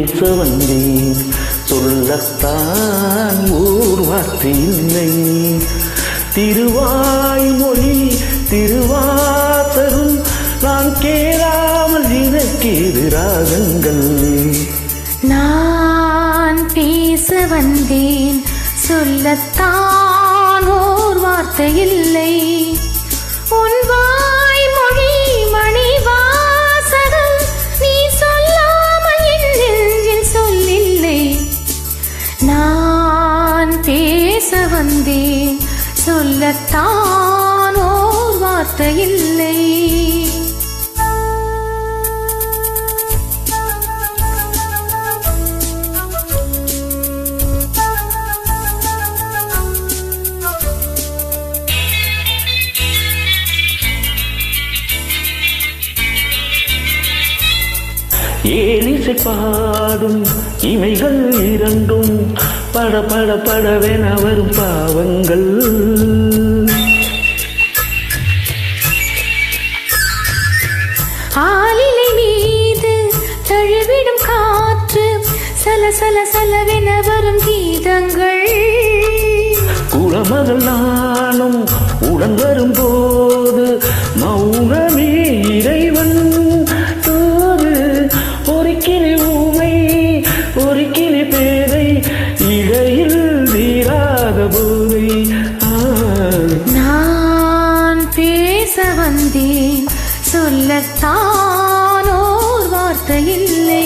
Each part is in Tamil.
பேச வந்தேன், சொல்லத்தான் ஓர் வார்த்தை இல்லை. திருவாய்மொழி திருவாசகம் நான் கேளாமல் எனக்கேது ராகங்கள். நான் பேச வந்தேன், சொல்லத்தான் ஓர் வார்த்தை இல்லை. உன் வாய்மொழி மணிவாசகம் நீ சொல்லாமல் என் நெஞ்சில் சொல்லில்லை. நான் பேச வந்தேன், சொல்லத்தான் ஓர் வார்த்தை இல்லை. ஏலிசை பாடும் இமைகள் இரண்டும் பட பட படவென வரும் பாவங்கள். ஆலிலை மீது தழுவிடும் காற்று சல சல சலவென வரும் கீதங்கள். குளமகள் நானும் உடன் வரும்போது மௌனமே இறைவன் தோது. ஒரு கிளி ஊமை ஒரு கிளி பேதை இடையில் தீராத போதை. நான் பேச வந்தேன், சொல்லத்தான் ஓர் வார்த்தை இல்லை.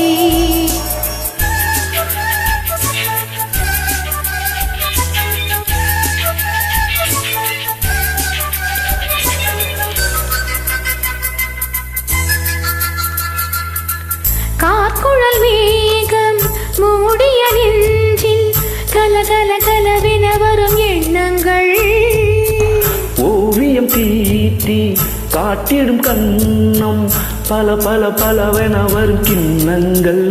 கார்குழல் மேகம் மூடிய நெஞ்சில் கலகல கலவென வரும் எண்ணங்கள். ஓவியம் தீட்டி காட்டிடும் கண்ணம் பல பல பலவென வரும் கிண்ணங்கள்.